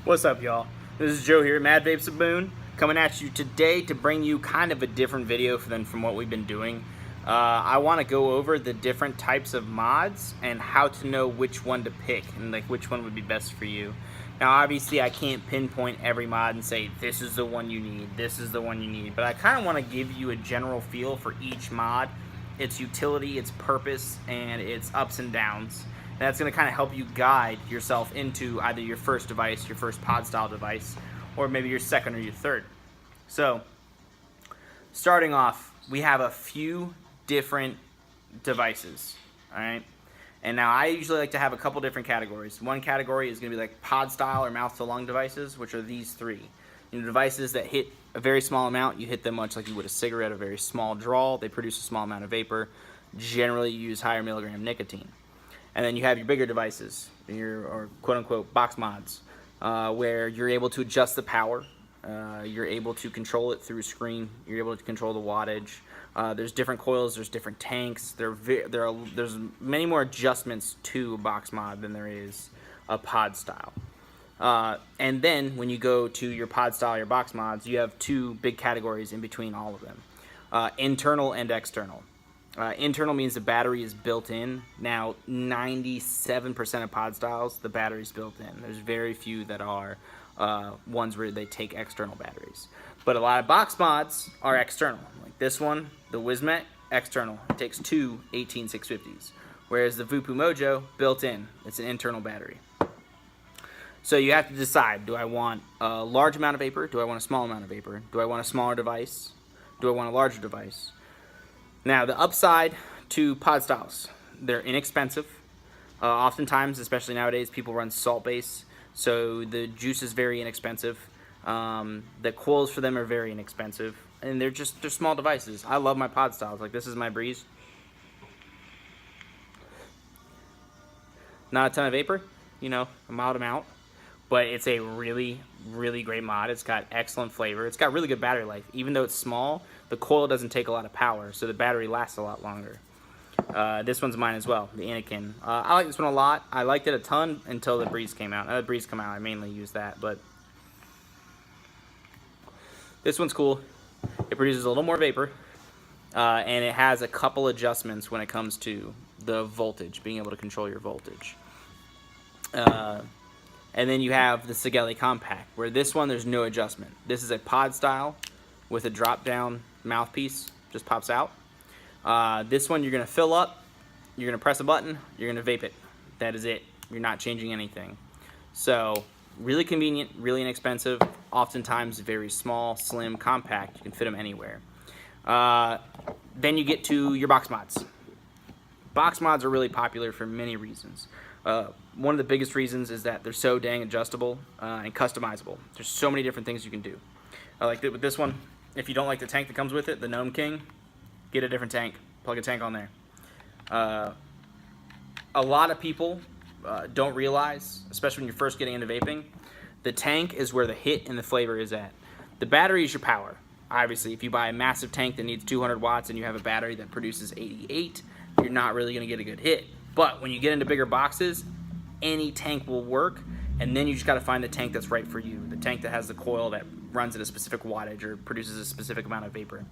What's up, y'all? This is Joe here, Mad Vape Saboon, coming at you today to bring you kind of a different video than from what we've been doing. I want to go over the different types of mods and how to know which one to pick and like which one would be best for you. Now, obviously, I can't pinpoint every mod and say this is the one you need, this is the one you need, but I kind of want to give you a general feel for each mod, its utility, its purpose, and its ups and downs. And that's going to kind of help you guide yourself into either your first device, your first pod style device, or maybe your second or your third. So, starting off, we have a few different devices, all right? And now I usually like to have a couple different categories. One category is going to be like pod style or mouth to lung devices, which are these three. You know, devices that hit a very small amount, you hit them much like you would a cigarette, a very small draw. They produce a small amount of vapor. Generally, you use higher milligram nicotine. And then you have your bigger devices, or quote-unquote box mods, where you're able to adjust the power. You're able to control it through a screen. You're able to control the wattage. There's different coils. There's different tanks. There's many more adjustments to a box mod than there is a pod style. And then when you go to your pod style, your box mods, you have two big categories in between all of them, internal and external. Internal means the battery is built in. Now, 97% of pod styles, the battery's built in. There's very few that are ones where they take external batteries. But a lot of box mods are external. Like this one, the Wismet, external. It takes two 18650s. Whereas the Vupu Mojo, built in. It's an internal battery. So you have to decide, do I want a large amount of vapor? Do I want a small amount of vapor? Do I want a smaller device? Do I want a larger device? Now, the upside to pod styles, they're inexpensive. Oftentimes, especially nowadays, people run salt base, so the juice is very inexpensive. The coils for them are very inexpensive, and they're small devices. I love my pod styles. Like, this is my Breeze. Not a ton of vapor, you know, a mild amount, but it's a really, really great mod. It's got excellent flavor. It's got really good battery life. Even though it's small, the coil doesn't take a lot of power, so the battery lasts a lot longer. This one's mine as well, the Anakin. I like this one a lot. I liked it a ton until the Breeze came out. Now the Breeze came out, I mainly use that, but this one's cool. It produces a little more vapor, and it has a couple adjustments when it comes to the voltage, being able to control your voltage. And then you have the Sigeli Compact, where this one, there's no adjustment. This is a pod style with a drop-down mouthpiece, just pops out. This one, you're going to fill up, you're going to press a button, you're going to vape it. That is it. You're not changing anything. So, really convenient, really inexpensive, oftentimes very small, slim, compact. You can fit them anywhere. Then you get to your box mods. Box mods are really popular for many reasons. One of the biggest reasons is that they're so dang adjustable and customizable. There's so many different things you can do. Like with this one, if you don't like the tank that comes with it, the Gnome King, get a different tank. Plug a tank on there. A lot of people don't realize, especially when you're first getting into vaping, the tank is where the hit and the flavor is at. The battery is your power. Obviously, if you buy a massive tank that needs 200 watts and you have a battery that produces 88, you're not really going to get a good hit. But when you get into bigger boxes, any tank will work, and then you just got to find the tank that's right for you, the tank that has the coil that runs at a specific wattage or produces a specific amount of vapor.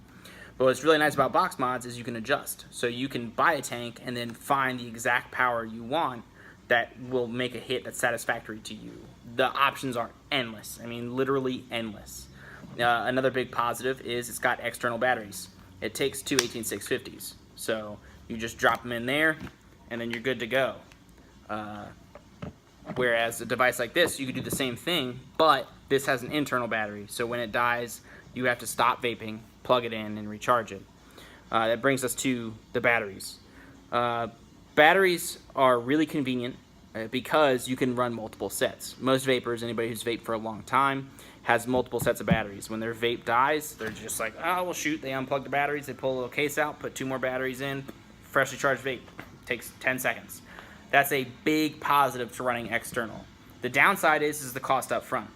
But what's really nice about box mods is you can adjust. So you can buy a tank and then find the exact power you want that will make a hit that's satisfactory to you. The options are endless. I mean, literally endless. Another big positive is it's got external batteries. It takes two 18650s. So you just drop them in there, and then you're good to go. Whereas a device like this, you could do the same thing, but this has an internal battery. So when it dies, you have to stop vaping, plug it in, and recharge it. That brings us to the batteries. Batteries are really convenient because you can run multiple sets. Most vapors, anybody who's vaped for a long time, has multiple sets of batteries. When their vape dies, they're just like, oh, well, shoot. They unplug the batteries, they pull a little case out, put two more batteries in, freshly charged vape. Takes 10 seconds. That's a big positive to running external. The downside is the cost up front.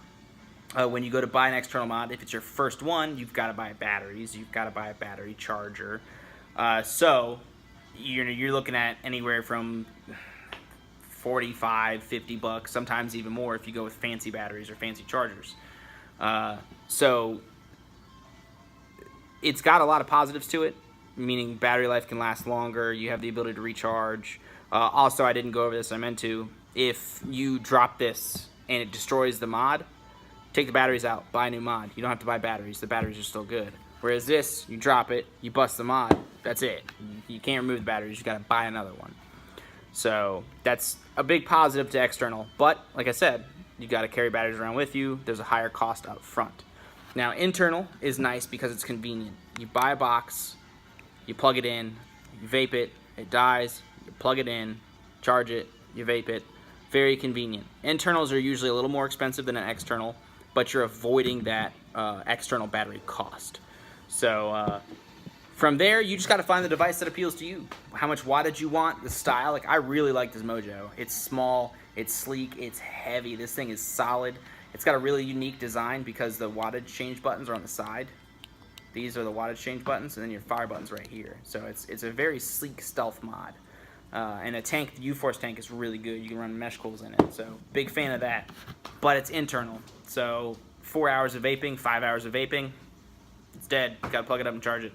When you go to buy an external mod, if it's your first one, you've got to buy batteries, you've got to buy a battery charger. So you're looking at anywhere from $45, $50, sometimes even more if you go with fancy batteries or fancy chargers. So it's got a lot of positives to it, meaning battery life can last longer, you have the ability to recharge. Also, I didn't go over this, I meant to. If you drop this and it destroys the mod, take the batteries out, buy a new mod. You don't have to buy batteries, the batteries are still good. Whereas this, you drop it, you bust the mod, that's it. You can't remove the batteries, you gotta buy another one. So that's a big positive to external, but like I said, you gotta carry batteries around with you, there's a higher cost up front. Now internal is nice because it's convenient. You buy a box, you plug it in, you vape it, it dies, you plug it in, charge it, you vape it. Very convenient. Internals are usually a little more expensive than an external, but you're avoiding that external battery cost. So from there, you just got to find the device that appeals to you. How much wattage you want, the style. Like, I really like this Mojo. It's small, it's sleek, it's heavy. This thing is solid. It's got a really unique design because the wattage change buttons are on the side. These are the wattage change buttons, and then your fire button's right here. So it's a very sleek stealth mod. And a tank, the U-Force tank, is really good. You can run mesh cools in it, so big fan of that. But it's internal, so 4 hours of vaping, 5 hours of vaping, it's dead. You gotta plug it up and charge it.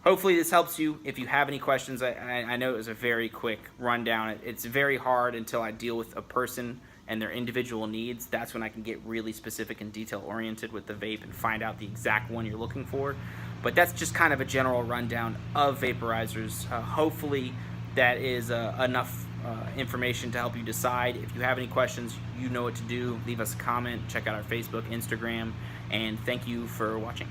Hopefully this helps you. If you have any questions, I know it was a very quick rundown. It's very hard until I deal with a person and their individual needs. That's when I can get really specific and detail-oriented with the vape and find out the exact one you're looking for. But that's just kind of a general rundown of vaporizers. Hopefully that is enough information to help you decide. If you have any questions, you know what to do. Leave us a comment, check out our Facebook, Instagram, and thank you for watching.